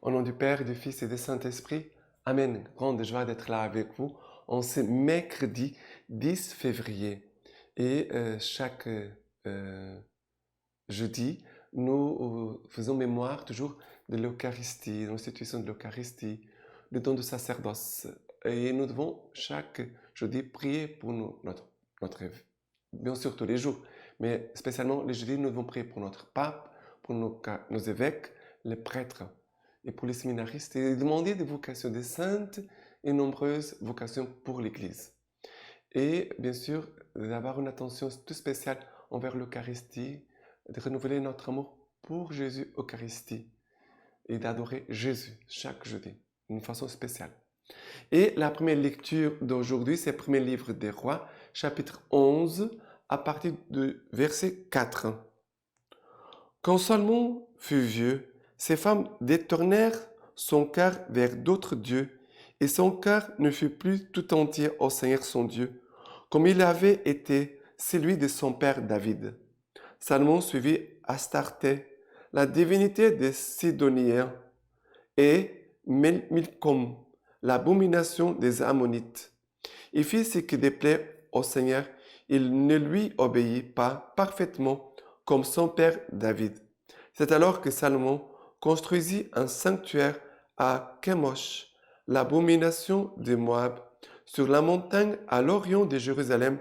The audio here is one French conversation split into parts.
Au nom du Père, du Fils et du Saint-Esprit, Amen. Grande joie d'être là avec vous en ce mercredi 10 février. Et chaque jeudi, nous faisons mémoire toujours de l'Eucharistie, de l'institution de l'Eucharistie, le don de sacerdoce. Et nous devons chaque jeudi prier pour notre bien sûr tous les jours, mais spécialement les jeudis, nous devons prier pour notre pape, pour nos évêques, les prêtres et pour les séminaristes et demander des vocations, des saintes et nombreuses vocations pour l'Église. Et bien sûr, d'avoir une attention toute spéciale envers l'Eucharistie, de renouveler notre amour pour Jésus Eucharistie et d'adorer Jésus chaque jeudi d'une façon spéciale. Et la première lecture d'aujourd'hui, c'est le premier livre des Rois, chapitre 11, à partir du verset 4. Quand Salomon fut vieux, ses femmes détournèrent son cœur vers d'autres dieux, et son cœur ne fut plus tout entier au Seigneur son Dieu, comme il avait été celui de son père David. Salomon suivit Astarté, la divinité des Sidoniens, et Milcom, l'abomination des Ammonites. Il fit ce qui déplaît au Seigneur, il ne lui obéit pas parfaitement comme son père David. C'est alors que Salomon construisit un sanctuaire à Kemosh, l'abomination de Moab, sur la montagne à l'orient de Jérusalem,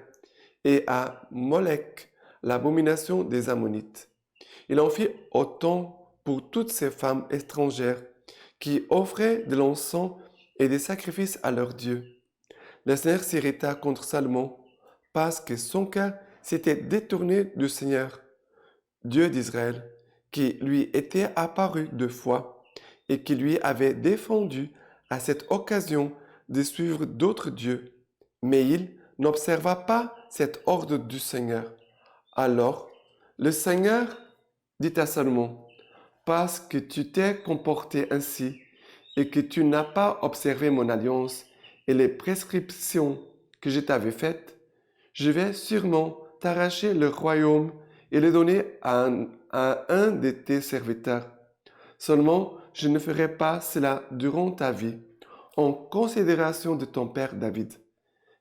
et à Molech, l'abomination des Ammonites. Il en fit autant pour toutes ces femmes étrangères qui offraient de l'encens et des sacrifices à leurs dieux. Le Seigneur s'irrita contre Salomon parce que son cœur s'était détourné du Seigneur, Dieu d'Israël, qui lui était apparu 2 fois et qui lui avait défendu à cette occasion de suivre d'autres dieux. Mais il n'observa pas cet ordre du Seigneur. Alors, le Seigneur dit à Salomon, parce que tu t'es comporté ainsi et que tu n'as pas observé mon alliance et les prescriptions que je t'avais faites, je vais sûrement t'arracher le royaume et le donner à un de tes serviteurs. Seulement, je ne ferai pas cela durant ta vie, en considération de ton père David.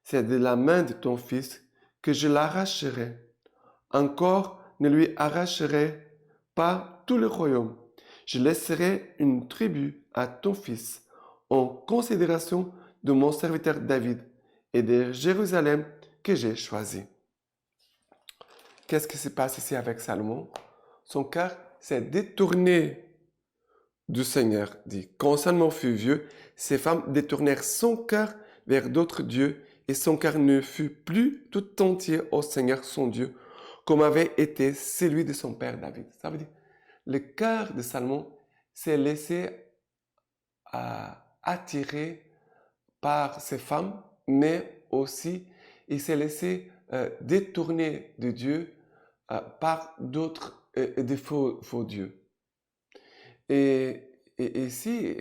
C'est de la main de ton fils que je l'arracherai. Encore ne lui arracherai pas tout le royaume. Je laisserai une tribu à ton fils, en considération de mon serviteur David et de Jérusalem que j'ai choisi. Qu'est-ce qui se passe ici avec Salomon? Son cœur s'est détourné du Seigneur, dit. Quand Salomon fut vieux, ses femmes détournèrent son cœur vers d'autres dieux et son cœur ne fut plus tout entier au Seigneur son Dieu, comme avait été celui de son père David. Ça veut dire, le cœur de Salomon s'est laissé attirer par ses femmes, mais aussi il s'est laissé détourner de Dieu par d'autres des faux dieux. Et ici,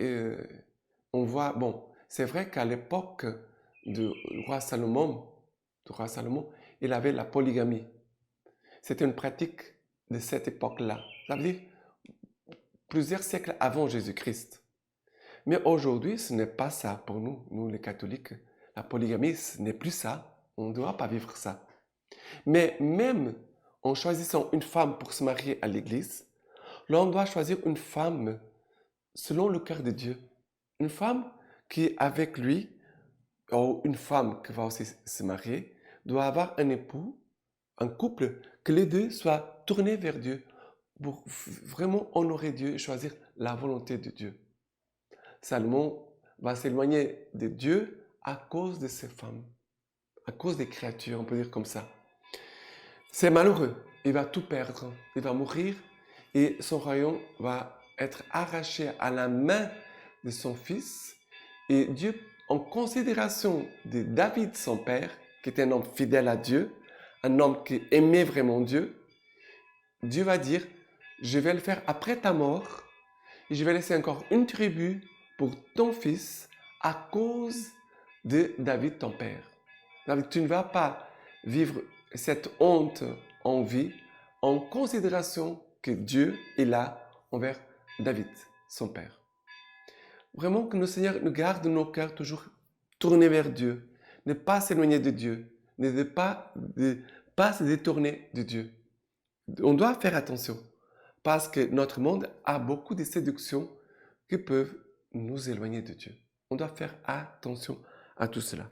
on voit, bon, c'est vrai qu'à l'époque du roi Salomon, il avait la polygamie. C'était une pratique de cette époque-là. Ça veut dire plusieurs siècles avant Jésus-Christ. Mais aujourd'hui, ce n'est pas ça pour nous, nous les catholiques. La polygamie, ce n'est plus ça. On ne doit pas vivre ça. Mais même en choisissant une femme pour se marier à l'église, l'on doit choisir une femme selon le cœur de Dieu. Une femme qui est avec lui, ou une femme qui va aussi se marier, doit avoir un époux, un couple, que les deux soient tournés vers Dieu pour vraiment honorer Dieu et choisir la volonté de Dieu. Salomon va s'éloigner de Dieu à cause de ces femmes, à cause des créatures, on peut dire comme ça. C'est malheureux, il va tout perdre, il va mourir et son royaume va être arraché à la main de son fils. Et Dieu, en considération de David, son père, qui était un homme fidèle à Dieu, un homme qui aimait vraiment Dieu, Dieu va dire, je vais le faire après ta mort et je vais laisser encore une tribu pour ton fils à cause de David, ton père. David, tu ne vas pas vivre cette honte en vie en considération que Dieu est là envers David, son père. vraiment que le Seigneur nous garde nos cœurs toujours tournés vers Dieu, ne pas s'éloigner de Dieu, ne pas se détourner de Dieu. On doit faire attention parce que notre monde a beaucoup de séductions qui peuvent nous éloigner de Dieu. On doit faire attention à tout cela.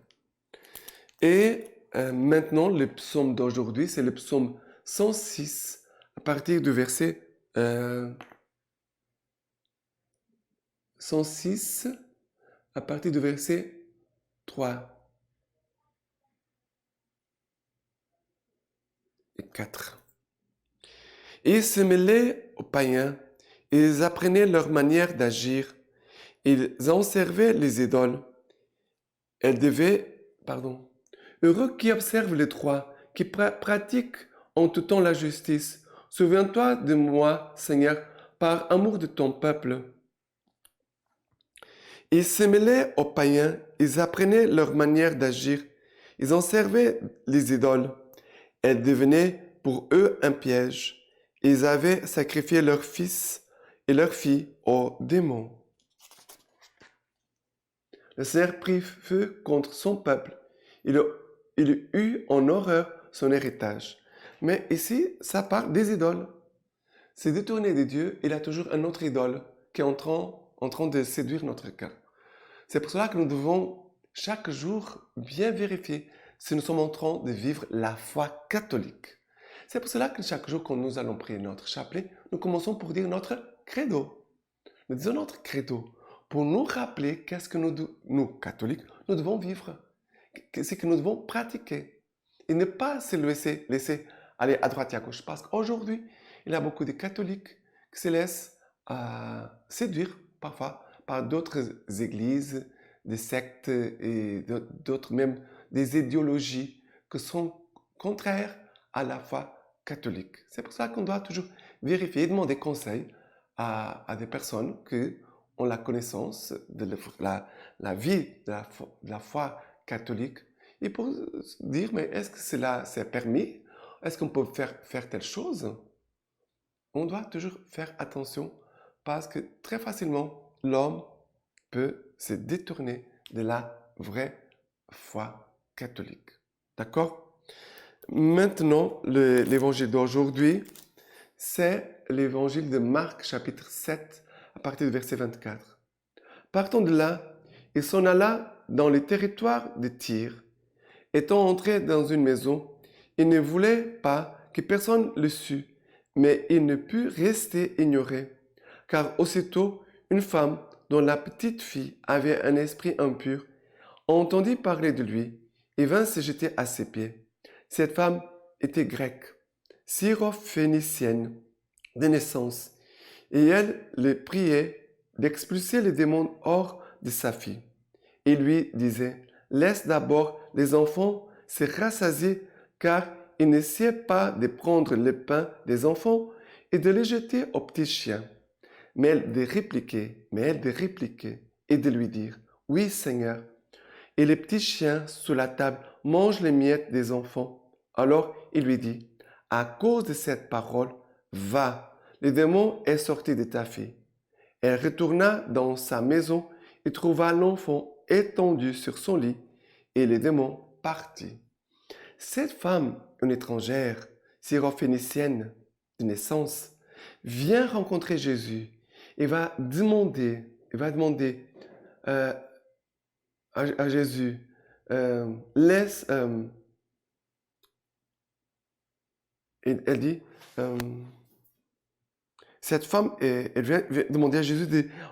Et maintenant, le psaume d'aujourd'hui, c'est le psaume 106, à partir du verset 106, à partir du verset 3 et 4. Ils se mêlaient aux païens, ils apprenaient leur manière d'agir, ils en servaient les idoles. Heureux qui observent le droit, qui pratiquent en tout temps la justice. Souviens-toi de moi, Seigneur, par amour de ton peuple. Ils se mêlaient aux païens, ils apprenaient leur manière d'agir, ils en servaient les idoles. Elles devenaient pour eux un piège. Ils avaient sacrifié leurs fils et leurs filles aux démons. Le Seigneur prit feu contre son peuple. Il eut en horreur son héritage. Mais ici, ça part des idoles. C'est détourné de Dieu, il a toujours un autre idole qui est en train de séduire notre cœur. C'est pour cela que nous devons chaque jour bien vérifier si nous sommes en train de vivre la foi catholique. C'est pour cela que chaque jour quand nous allons prier notre chapelet, nous commençons pour dire notre credo. Nous disons notre credo pour nous rappeler qu'est-ce que nous, catholiques, nous devons vivre, c'est que nous devons pratiquer et ne pas se laisser aller à droite et à gauche. Parce qu'aujourd'hui, il y a beaucoup de catholiques qui se laissent séduire parfois par d'autres églises, des sectes et d'autres même des idéologies qui sont contraires à la foi catholique. C'est pour ça qu'on doit toujours vérifier et demander conseil à des personnes qui ont la connaissance de la vie de la foi catholique et pour dire, mais est-ce que cela c'est permis? Est-ce qu'on peut faire telle chose? On doit toujours faire attention parce que très facilement, l'homme peut se détourner de la vraie foi catholique. D'accord? Maintenant, l'évangile d'aujourd'hui, c'est l'évangile de Marc, chapitre 7, à partir du verset 24. Partant de là, il s'en alla dans les territoires de Tyr. Étant entré dans une maison, il ne voulait pas que personne le sût, mais il ne put rester ignoré, car aussitôt une femme dont la petite fille avait un esprit impur entendit parler de lui et vint se jeter à ses pieds. Cette femme était grecque, syrophénicienne de naissance, et elle le priait d'expulser les démons hors de sa fille. Il lui disait, laisse d'abord les enfants se rassasier, car il ne sait pas de prendre le pain des enfants et de les jeter aux petits chiens. Mais elle de répliquer et de lui dire, oui Seigneur, et les petits chiens sous la table mangent les miettes des enfants. Alors il lui dit, à cause de cette parole, va, le démon est sorti de ta fille. Elle retourna dans sa maison et trouva l'enfant étendu sur son lit, et le démon partit. Cette femme, une étrangère, syrophénicienne de naissance, vient rencontrer Jésus et va demander à Jésus, elle dit, cette femme, elle vient demander à Jésus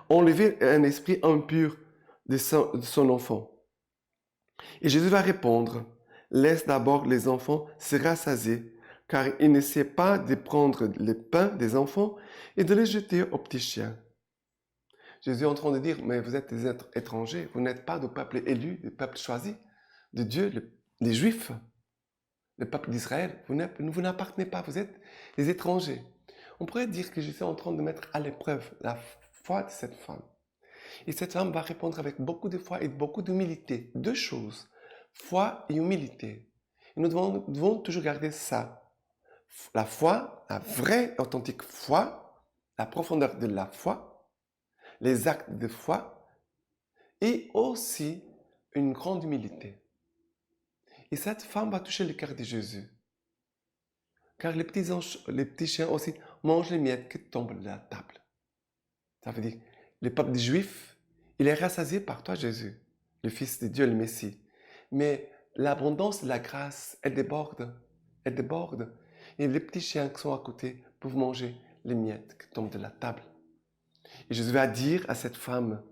d'enlever un esprit impur de son enfant. Et Jésus va répondre, laisse d'abord les enfants se rassasier, car il ne sait pas de prendre le pain des enfants et de les jeter aux petits chiens. Jésus est en train de dire, mais vous êtes des êtres étrangers, vous n'êtes pas du peuple élu, du peuple choisi de Dieu, les Juifs, le peuple d'Israël. Vous n'appartenez pas, vous êtes des étrangers. On pourrait dire que Jésus est en train de mettre à l'épreuve la foi de cette femme. Et cette femme va répondre avec beaucoup de foi et beaucoup d'humilité. Deux choses, foi et humilité. Et nous devons toujours garder ça. La foi, la vraie, authentique foi, la profondeur de la foi, les actes de foi et aussi une grande humilité. Et cette femme va toucher le cœur de Jésus. Car les petits chiens aussi mangent les miettes qui tombent de la table. Ça veut dire, le peuple des Juifs, il est rassasié par toi, Jésus, le Fils de Dieu, le Messie. Mais l'abondance de la grâce, elle déborde. Elle déborde. Et les petits chiens qui sont à côté peuvent manger les miettes qui tombent de la table. Et Jésus va dire à cette femme,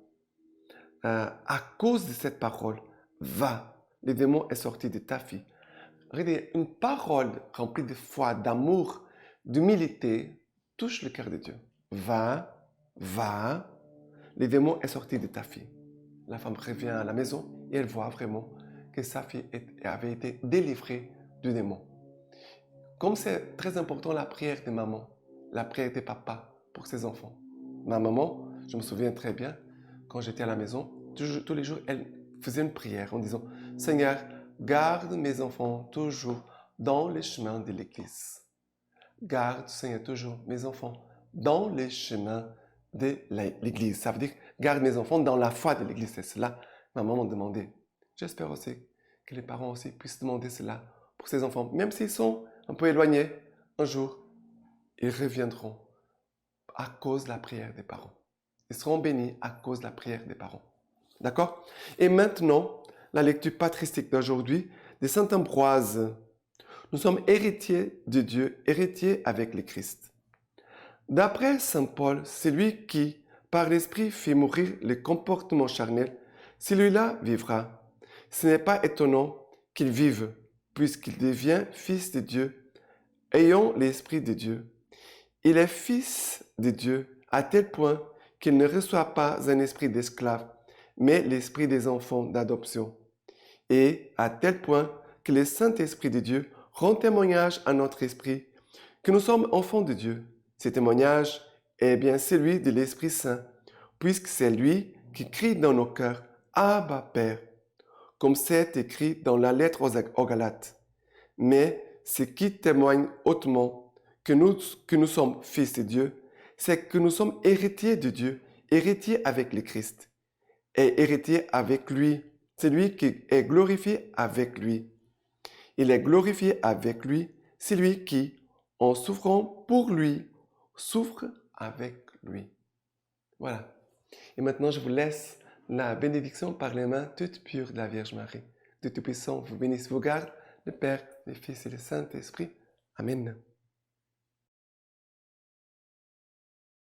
à cause de cette parole, va, le démon est sorti de ta fille. Regardez, une parole remplie de foi, d'amour, d'humilité touche le cœur de Dieu. Va, le démon est sorti de ta fille. La femme revient à la maison et elle voit vraiment que sa fille avait été délivrée du démon. Comme c'est très important la prière de maman, la prière de papa pour ses enfants. Ma maman, je me souviens très bien, quand j'étais à la maison, tous les jours, elle faisait une prière en disant « Seigneur, garde mes enfants toujours dans les chemins de l'Église. Garde, Seigneur, toujours mes enfants dans les chemins de l'Église. » Ça veut dire garde mes enfants dans la foi de l'Église. C'est cela ma maman demandait. J'espère aussi que les parents aussi puissent demander cela pour ses enfants. Même s'ils sont un peu éloignés, un jour, ils reviendront à cause de la prière des parents. Ils seront bénis à cause de la prière des parents. D'accord? Et maintenant, la lecture patristique d'aujourd'hui de Saint Ambroise. Nous sommes héritiers de Dieu, héritiers avec le Christ. D'après Saint Paul, celui qui, par l'Esprit, fait mourir le comportement charnel, celui-là vivra. Ce n'est pas étonnant qu'il vive, puisqu'il devient fils de Dieu, ayant l'Esprit de Dieu. Il est fils de Dieu à tel point qu'il ne reçoit pas un esprit d'esclave, mais l'esprit des enfants d'adoption. Et à tel point que le Saint-Esprit de Dieu rend témoignage à notre esprit que nous sommes enfants de Dieu. Ce témoignage est bien celui de l'Esprit Saint, puisque c'est lui qui crie dans nos cœurs « Abba, Père », comme c'est écrit dans la lettre aux Galates. Mais ce qui témoigne hautement que nous sommes fils de Dieu, c'est que nous sommes héritiers de Dieu, héritiers avec le Christ, et héritiers avec lui. C'est lui qui est glorifié avec lui. Il est glorifié avec lui, c'est lui qui, en souffrant pour lui, souffre avec lui. Voilà. Et maintenant, je vous laisse la bénédiction par les mains toutes pures de la Vierge Marie. Dieu Tout-Puissant vous bénisse, vous garde, le Père, le Fils et le Saint-Esprit. Amen.